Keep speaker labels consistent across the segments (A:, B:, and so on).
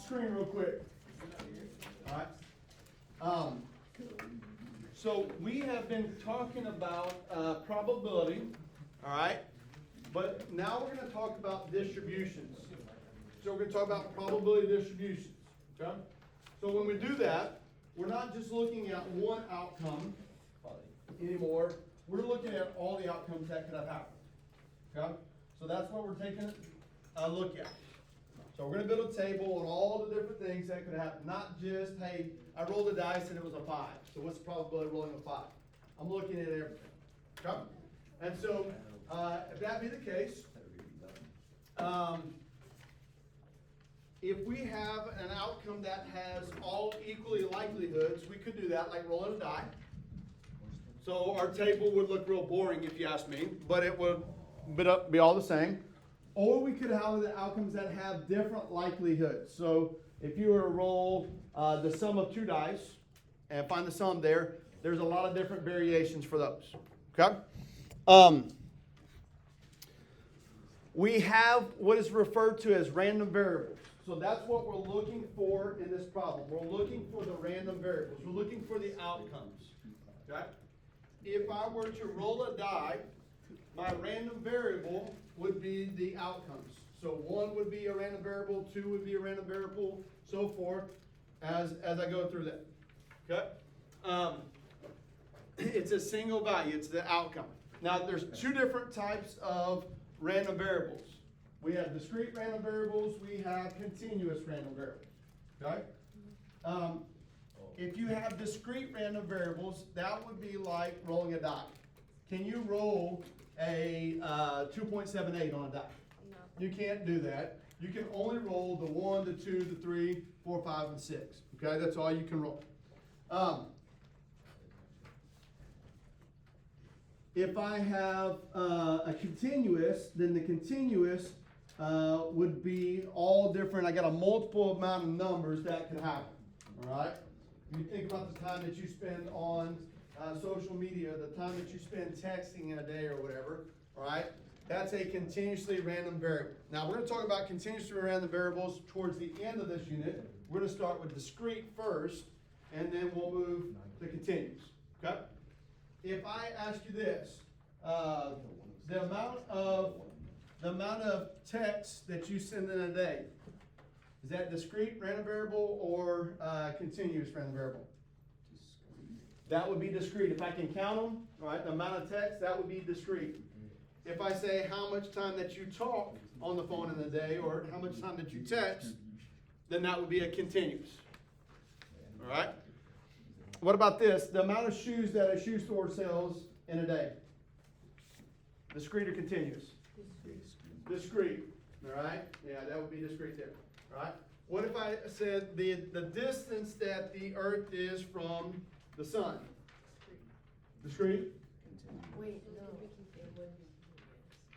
A: screen real quick. All right. So we have been talking about probability, all right? But now we're going to talk about distributions. So we're going to talk about probability distributions, okay? So when we do that, we're not just looking at one outcome anymore. We're looking at all the outcomes that could have happened, okay? So that's what we're taking a look at. So we're going to build a table on all the different things that could happen. Not just, hey, I rolled a dice and it was a 5. So what's the probability of rolling a 5? I'm looking at everything. Okay? And so, if that be the case, if we have an outcome that has all equally likelihoods, we could do that like rolling a die. So our table would look real boring if you ask me, but it would be all the same. Or we could have the outcomes that have different likelihoods. So if you were to roll the sum of 2 dice and find the sum there, there's a lot of different variations for those. Okay? We have what is referred to as random variables. So that's what we're looking for in this problem. We're looking for the random variables. We're looking for the outcomes. Okay? If I were to roll a die, my random variable would be the outcomes. So 1 would be a random variable, 2 would be a random variable, so forth, as I go through that. Okay? It's a single value, it's the outcome. Now there's 2 different types of random variables. We have discrete random variables, we have continuous random variables. Okay? If you have discrete random variables, that would be like rolling a die. Can you roll a 2.78 on a die? No. You can't do that. You can only roll the 1, the 2, the 3, 4, 5, and 6. Okay, that's all you can roll. If I have a continuous, then the continuous would be all different. I got a multiple amount of numbers that can happen. All right. You think about the time that you spend on social media, the time that you spend texting in a day or whatever, all right? That's a continuously random variable. Now, we're going to talk about continuously random variables towards the end of this unit. We're going to start with discrete first, and then we'll move to continuous, okay? If I ask you this, the amount of text that you send in a day, is that discrete random variable or continuous random variable? That would be discrete. If I can count them, right, the amount of text, that would be discrete. If I say how much time that you talk on the phone in a day or how much time that you text, then that would be a continuous. All right? What about this? The amount of shoes that a shoe store sells in a day. Discrete or continuous? Discrete. All right? Yeah, that would be discrete there. All right? What if I said the distance that the Earth is from the sun? Discrete?
B: Wait, no.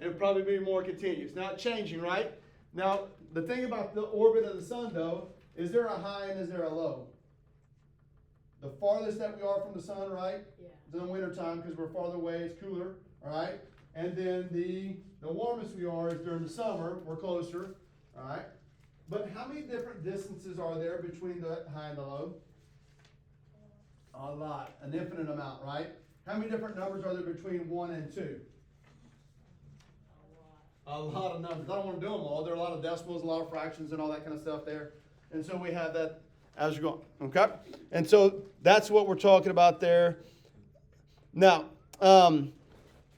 A: It would probably be more continuous. Not changing, right? Now, the thing about the orbit of the sun, though, is there a high and is there a low? The farthest that we are from the sun, right?
B: Yeah.
A: It's in the wintertime because we're farther away, it's cooler, all right? And then the warmest we are is during the summer, we're closer, all right? But how many different distances are there between the high and the low? A lot, an infinite amount, right? How many different numbers are there between 1 and 2? A lot of numbers. I don't want to do them all. There are a lot of decimals, a lot of fractions, and all that kind of stuff there. And so we have that as you're going, okay? And so that's what we're talking about there. Now,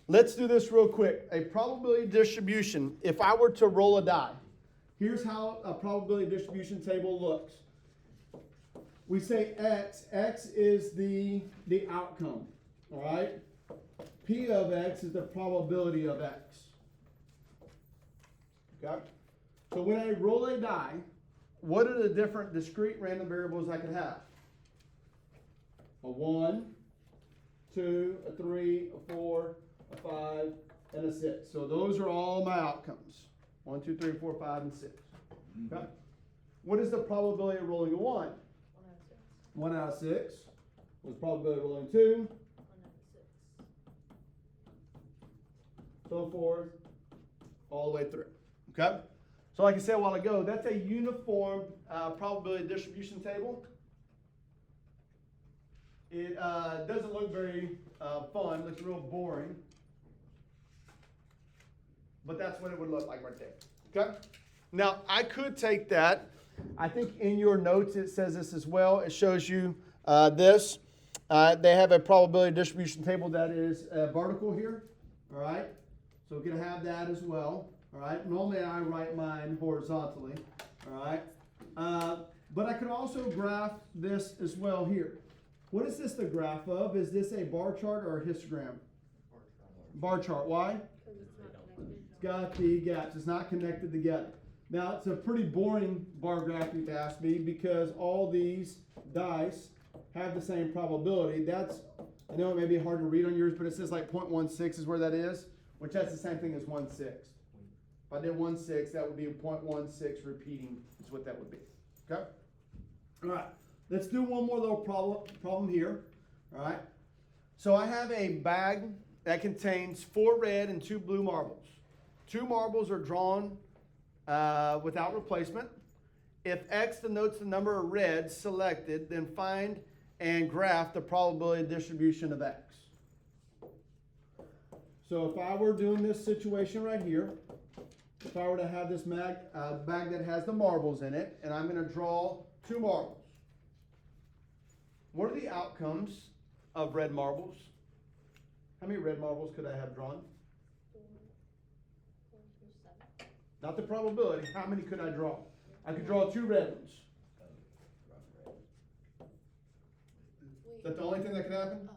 A: let's do this real quick. A probability distribution. If I were to roll a die, here's how a probability distribution table looks. We say X. X is the outcome, all right? P of X is the probability of X. Okay? So when I roll a die, what are the different discrete random variables I could have? A 1, 2, a 3, a 4, a 5, and a 6. So those are all my outcomes. 1, 2, 3, 4, 5, and 6. Okay? What is the probability of rolling a 1? 1 out of 6. What's the probability of rolling 2?
B: 1 out of 6.
A: So forth, all the way through. Okay? So like I said a while ago, that's a uniform probability distribution table. It doesn't look very fun, looks real boring. But that's what it would look like right there, okay? Now, I could take that. I think in your notes it says this as well. It shows you this. They have a probability distribution table that is vertical here, all right? So we're going to have that as well, all right? Normally I write mine horizontally, all right? But I could also graph this as well here. What is this the graph of? Is this a bar chart or a histogram? Bar chart. Why?
B: Because it's not connected.
A: It's got the gaps. It's not connected together. Now, it's a pretty boring bar graph, if you ask me, because all these dice have the same probability. That's, I know it may be hard to read on yours, but it says like 0.16 is where that is, which that's the same thing as 1/6. If I did 1/6, that would be 0.16 repeating is what that would be. Okay? All right. Let's do one more little problem here. All right. So I have a bag that contains 4 red and 2 blue marbles. 2 marbles are drawn without replacement. If X denotes the number of reds selected, then find and graph the probability distribution of X. So if I were doing this situation right here, if I were to have this bag that has the marbles in it, and I'm going to draw 2 marbles. What are the outcomes of red marbles? How many red marbles could I have drawn?
B: 4, 4 through 7.
A: Not the probability. How many could I draw? I could draw 2 red ones. Is that the only thing that could happen?
B: Oh.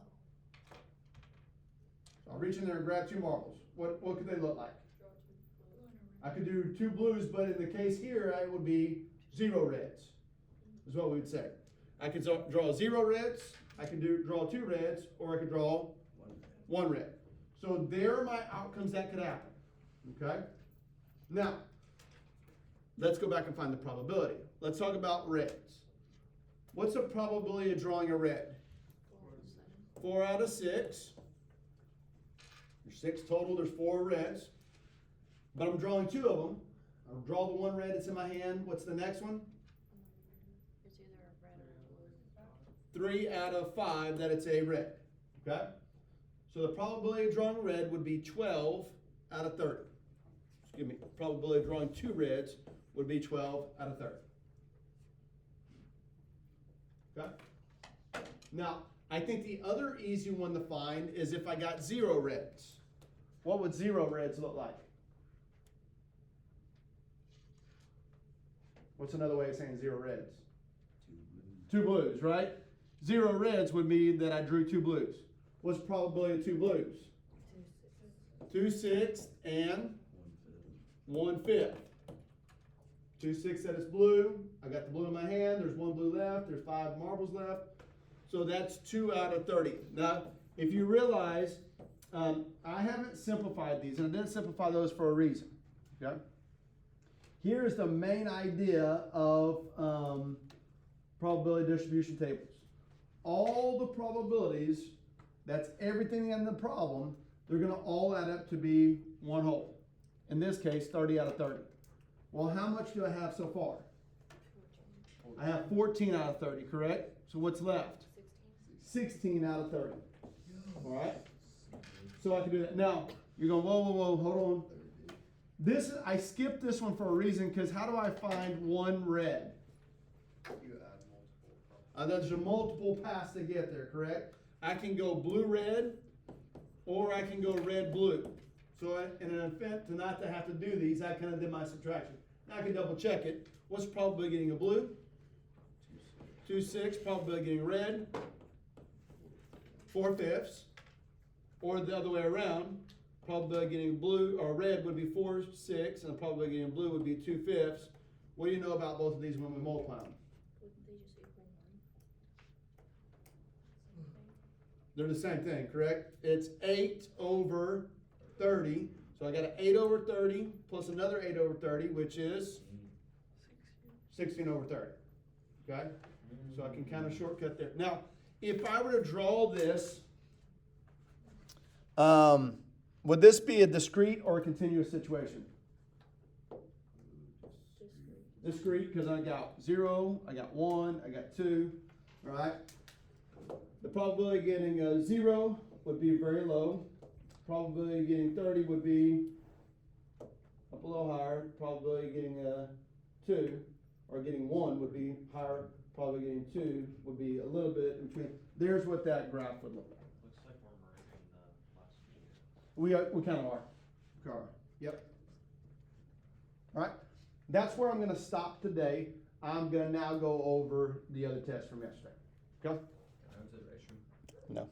A: So I'll reach in there and grab 2 marbles. What could they look like?
B: Draw 2 blue.
A: I could do 2 blues, but in the case here, it would be 0 reds, is what we would say. I could draw 0 reds, I could draw 2 reds, or I could draw 1 red. So there are my outcomes that could happen, okay? Now, let's go back and find the probability. Let's talk about reds. What's the probability of drawing a red? 4 out of 6. There's 6 total, there's 4 reds. But I'm drawing 2 of them. I'll draw the 1 red that's in my hand. What's the next one?
B: It's either a red or a blue.
A: 3 out of 5 that it's a red, okay? So the probability of drawing red would be 12 out of 30. Excuse me, probability of drawing 2 reds would be 12 out of 30. Okay? Now, I think the other easy one to find is if I got 0 reds. What would 0 reds look like? What's another way of saying 0 reds? 2 blues, right? 0 reds would mean that I drew 2 blues. What's the probability of 2 blues? 2/6 and 1/5. 2/6 that it's blue. I got the blue in my hand. There's 1 blue left. There's 5 marbles left. So that's 2 out of 30. Now, if you realize, I haven't simplified these, and I didn't simplify those for a reason. Okay? Here's the main idea of probability distribution tables. All the probabilities, that's everything in the problem, they're going to all add up to be one whole. In this case, 30 out of 30. Well, how much do I have so far? I have 14 out of 30, correct? So what's left? 16 out of 30. All right? So I can do that. Now, you're going, whoa, hold on. I skipped this one for a reason, because how do I find 1 red? There's a multiple paths to get there, correct? I can go blue-red, or I can go red-blue. So in an attempt to not to have to do these, I kind of did my subtraction. Now I can double check it. What's the probability of getting a blue? 2/6. Probability of getting red? 4/5. Or the other way around. Probability of getting blue or red would be 4/6, and the probability of getting blue would be 2/5. What do you know about both of these when we multiply them?
B: Wouldn't they just equal 1?
A: They're the same thing, correct? It's 8 over 30. So I got an 8 over 30 plus another 8 over 30, which is 16 over 30. Okay? So I can kind of shortcut there. Now, if I were to draw this, would this be a discrete or a continuous situation? discrete, cause I got 0, I got 1, I got 2, alright? The probability of getting a 0 would be very low. Probability of getting 30 would be up a little higher. Probability of getting a 2 or getting 1 would be higher. Probably getting 2 would be a little bit in between. There's what that graph would look like.
C: Looks like we're merging the last few years.
A: We kind of are. We are. Yep. All right. That's where I'm going to stop today. I'm going to now go over the other test from yesterday. Okay?
D: Observation.
A: No.